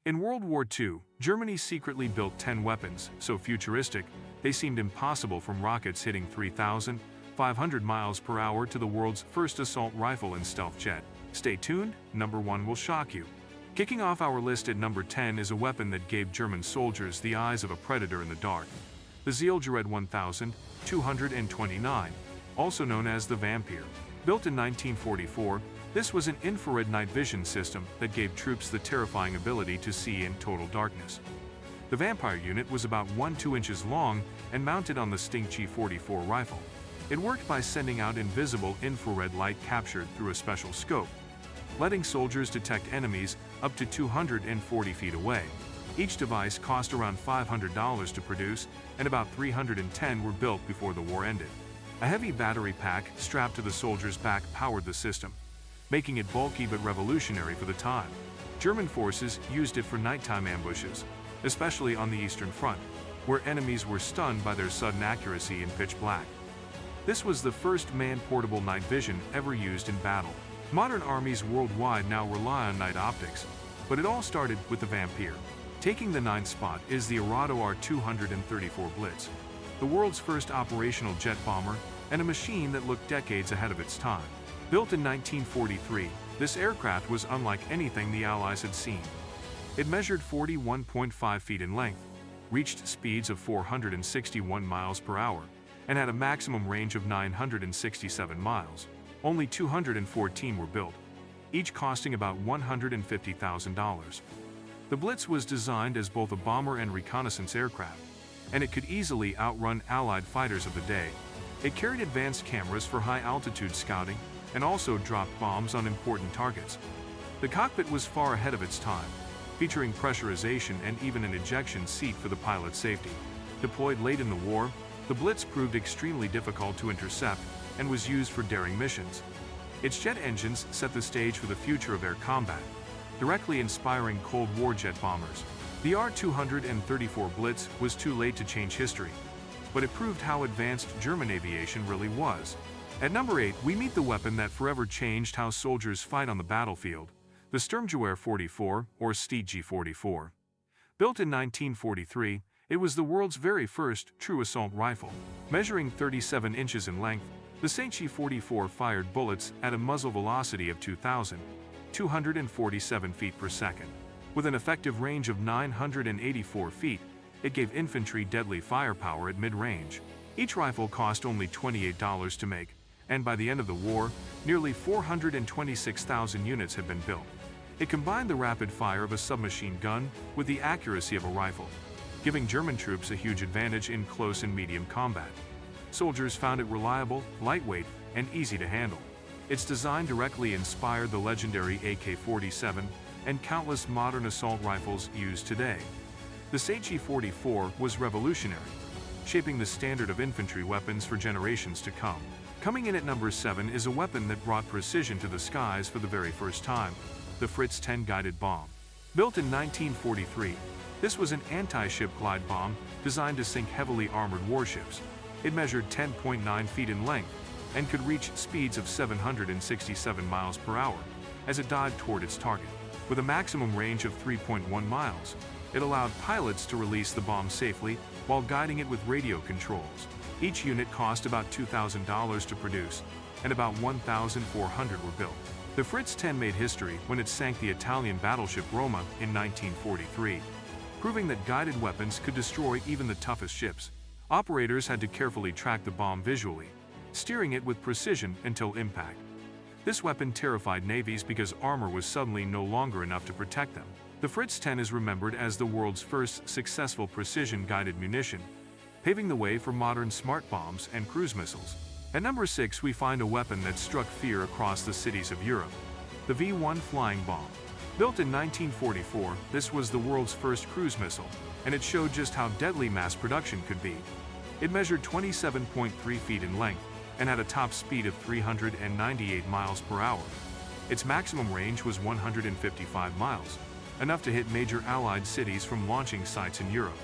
In World War II, Germany secretly built 10 weapons, so futuristic, they seemed impossible, from rockets hitting 3,500 miles per hour to the world's first assault rifle and stealth jet. Stay tuned, number 1 will shock you. Kicking off our list at number 10 is a weapon that gave German soldiers the eyes of a predator in the dark. The Zielgerät 1229, also known as the Vampire. Built in 1944, this was an infrared night vision system that gave troops the terrifying ability to see in total darkness. The Vampire unit was about 1–2 inches long and mounted on the Stink G44 rifle. It worked by sending out invisible infrared light captured through a special scope, letting soldiers detect enemies up to 240 feet away. Each device cost around $500 to produce, and about 310 were built before the war ended. A heavy battery pack strapped to the soldier's back powered the system, making it bulky but revolutionary for the time. German forces used it for nighttime ambushes, especially on the Eastern Front, where enemies were stunned by their sudden accuracy in pitch black. This was the first man-portable night vision ever used in battle. Modern armies worldwide now rely on night optics, but it all started with the Vampire. Taking the 9th spot is the Arado R-234 Blitz, the world's first operational jet bomber and a machine that looked decades ahead of its time. Built in 1943, this aircraft was unlike anything the Allies had seen. It measured 41.5 feet in length, reached speeds of 461 miles per hour, and had a maximum range of 967 miles. Only 214 were built, each costing about $150,000. The Blitz was designed as both a bomber and reconnaissance aircraft, and it could easily outrun Allied fighters of the day. It carried advanced cameras for high-altitude scouting and also dropped bombs on important targets. The cockpit was far ahead of its time, featuring pressurization and even an ejection seat for the pilot's safety. Deployed late in the war, the Blitz proved extremely difficult to intercept and was used for daring missions. Its jet engines set the stage for the future of air combat, directly inspiring Cold War jet bombers. The R-234 Blitz was too late to change history, but it proved how advanced German aviation really was. At number 8, we meet the weapon that forever changed how soldiers fight on the battlefield, the Sturmgewehr 44, or Steg G44. Built in 1943, it was the world's very first true assault rifle. Measuring 37 inches in length, the Steg G44 fired bullets at a muzzle velocity of 2,247 feet per second. With an effective range of 984 feet, it gave infantry deadly firepower at mid-range. Each rifle cost only $28 to make, and by the end of the war, nearly 426,000 units had been built. It combined the rapid fire of a submachine gun with the accuracy of a rifle, giving German troops a huge advantage in close and medium combat. Soldiers found it reliable, lightweight, and easy to handle. Its design directly inspired the legendary AK-47 and countless modern assault rifles used today. The Steg G44 was revolutionary, shaping the standard of infantry weapons for generations to come. Coming in at number 7 is a weapon that brought precision to the skies for the very first time, the Fritz 10 guided bomb. Built in 1943, this was an anti-ship glide bomb designed to sink heavily armored warships. It measured 10.9 feet in length and could reach speeds of 767 miles per hour as it dived toward its target. With a maximum range of 3.1 miles, it allowed pilots to release the bomb safely while guiding it with radio controls. Each unit cost about $2,000 to produce, and about 1,400 were built. The Fritz 10 made history when it sank the Italian battleship Roma in 1943, proving that guided weapons could destroy even the toughest ships. Operators had to carefully track the bomb visually, steering it with precision until impact. This weapon terrified navies because armor was suddenly no longer enough to protect them. The Fritz 10 is remembered as the world's first successful precision-guided munition, paving the way for modern smart bombs and cruise missiles. At number 6, we find a weapon that struck fear across the cities of Europe, the V-1 flying bomb. Built in 1944, this was the world's first cruise missile, and it showed just how deadly mass production could be. It measured 27.3 feet in length and had a top speed of 398 miles per hour. Its maximum range was 155 miles, enough to hit major Allied cities from launching sites in Europe.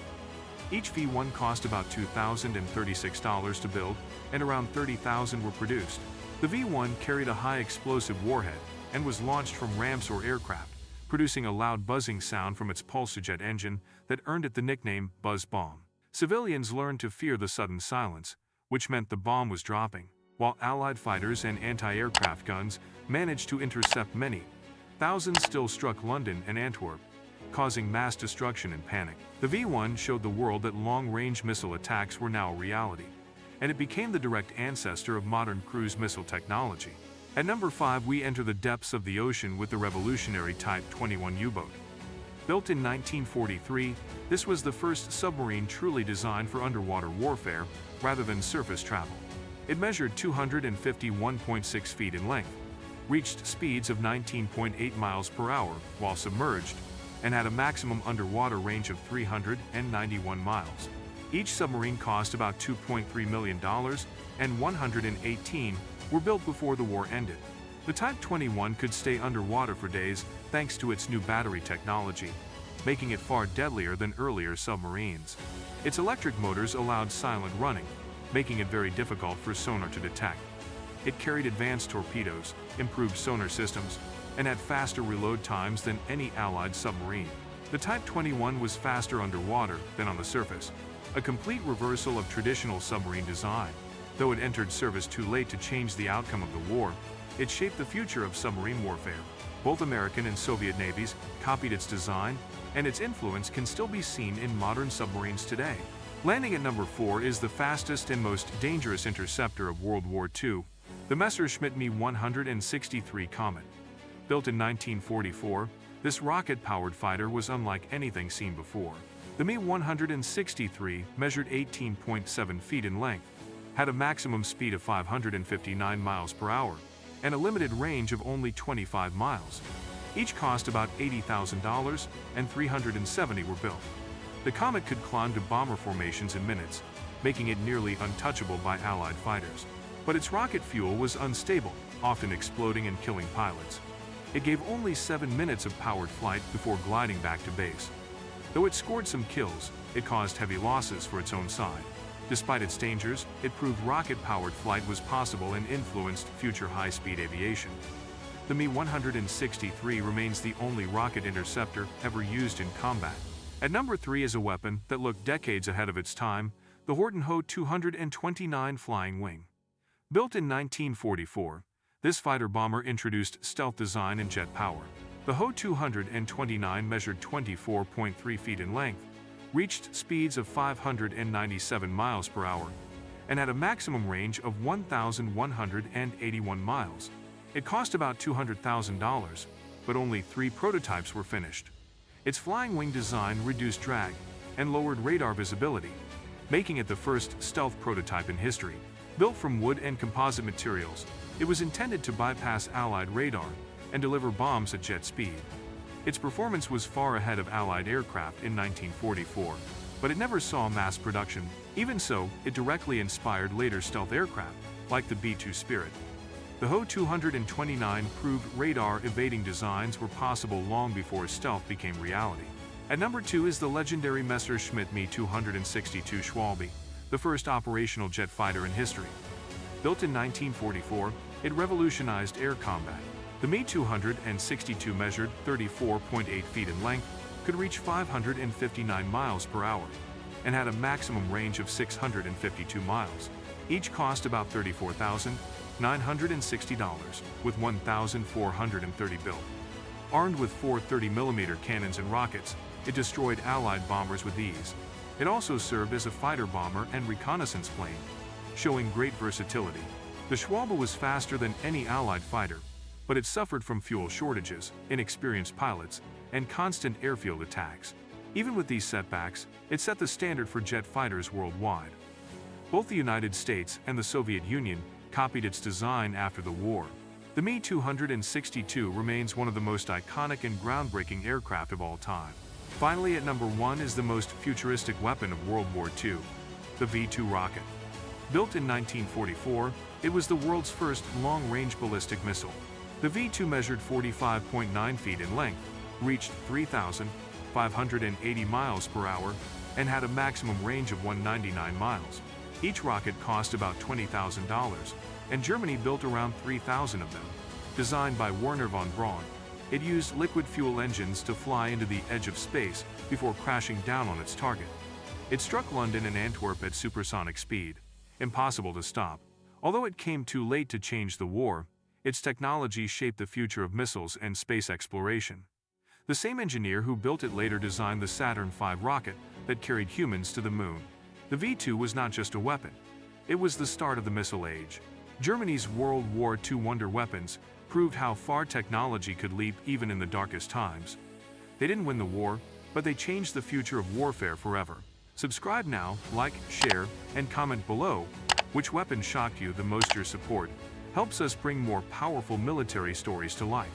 Each V-1 cost about $2,036 to build, and around 30,000 were produced. The V-1 carried a high explosive warhead and was launched from ramps or aircraft, producing a loud buzzing sound from its pulsajet engine that earned it the nickname Buzz Bomb. Civilians learned to fear the sudden silence, which meant the bomb was dropping, while Allied fighters and anti-aircraft guns managed to intercept many. Thousands still struck London and Antwerp, causing mass destruction and panic. The V-1 showed the world that long-range missile attacks were now a reality, and it became the direct ancestor of modern cruise missile technology. At number 5, we enter the depths of the ocean with the revolutionary Type 21 U-boat. Built in 1943, this was the first submarine truly designed for underwater warfare rather than surface travel. It measured 251.6 feet in length, reached speeds of 19.8 miles per hour while submerged, and had a maximum underwater range of 391 miles. Each submarine cost about $2.3 million, and 118 were built before the war ended. The Type 21 could stay underwater for days thanks to its new battery technology, making it far deadlier than earlier submarines. Its electric motors allowed silent running, making it very difficult for sonar to detect. It carried advanced torpedoes, improved sonar systems, and had faster reload times than any Allied submarine. The Type 21 was faster underwater than on the surface, a complete reversal of traditional submarine design. Though it entered service too late to change the outcome of the war, it shaped the future of submarine warfare. Both American and Soviet navies copied its design, and its influence can still be seen in modern submarines today. Landing at number 4 is the fastest and most dangerous interceptor of World War II, the Messerschmitt Me-163 Comet. Built in 1944, this rocket-powered fighter was unlike anything seen before. The Me-163 measured 18.7 feet in length, had a maximum speed of 559 miles per hour, and a limited range of only 25 miles. Each cost about $80,000, and 370 were built. The Comet could climb to bomber formations in minutes, making it nearly untouchable by Allied fighters. But its rocket fuel was unstable, often exploding and killing pilots. It gave only 7 minutes of powered flight before gliding back to base. Though it scored some kills, it caused heavy losses for its own side. Despite its dangers, it proved rocket-powered flight was possible and influenced future high-speed aviation. The Me-163 remains the only rocket interceptor ever used in combat. At number 3 is a weapon that looked decades ahead of its time, the Horten Ho-229 Flying Wing. Built in 1944, this fighter-bomber introduced stealth design and jet power. The Ho-229 measured 24.3 feet in length, reached speeds of 597 miles per hour, and had a maximum range of 1,181 miles. It cost about $200,000, but only 3 prototypes were finished. Its flying wing design reduced drag and lowered radar visibility, making it the first stealth prototype in history. Built from wood and composite materials, it was intended to bypass Allied radar and deliver bombs at jet speed. Its performance was far ahead of Allied aircraft in 1944, but it never saw mass production. Even so, it directly inspired later stealth aircraft, like the B-2 Spirit. The Ho-229 proved radar-evading designs were possible long before stealth became reality. At number 2 is the legendary Messerschmitt Me-262 Schwalbe, the first operational jet fighter in history. Built in 1944, it revolutionized air combat. The Me-262 measured 34.8 feet in length, could reach 559 miles per hour, and had a maximum range of 652 miles. Each cost about $34,960, with 1,430 built. Armed with 4 30mm cannons and rockets, it destroyed Allied bombers with ease. It also served as a fighter bomber and reconnaissance plane, showing great versatility. The Schwalbe was faster than any Allied fighter, but it suffered from fuel shortages, inexperienced pilots, and constant airfield attacks. Even with these setbacks, it set the standard for jet fighters worldwide. Both the United States and the Soviet Union copied its design after the war. The Me-262 remains one of the most iconic and groundbreaking aircraft of all time. Finally, at number 1 is the most futuristic weapon of World War II, the V-2 rocket. Built in 1944, it was the world's first long-range ballistic missile. The V-2 measured 45.9 feet in length, reached 3,580 miles per hour, and had a maximum range of 199 miles. Each rocket cost about $20,000, and Germany built around 3,000 of them. Designed by Werner von Braun, It used liquid fuel engines to fly into the edge of space before crashing down on its target. It struck London and Antwerp at supersonic speed, impossible to stop. Although it came too late to change the war, its technology shaped the future of missiles and space exploration. The same engineer who built it later designed the Saturn V rocket that carried humans to the moon. The V-2 was not just a weapon. It was the start of the missile age. Germany's World War II wonder weapons proved how far technology could leap even in the darkest times. They didn't win the war, but they changed the future of warfare forever. Subscribe now, like, share, and comment below which weapon shocked you the most. Your support helps us bring more powerful military stories to life.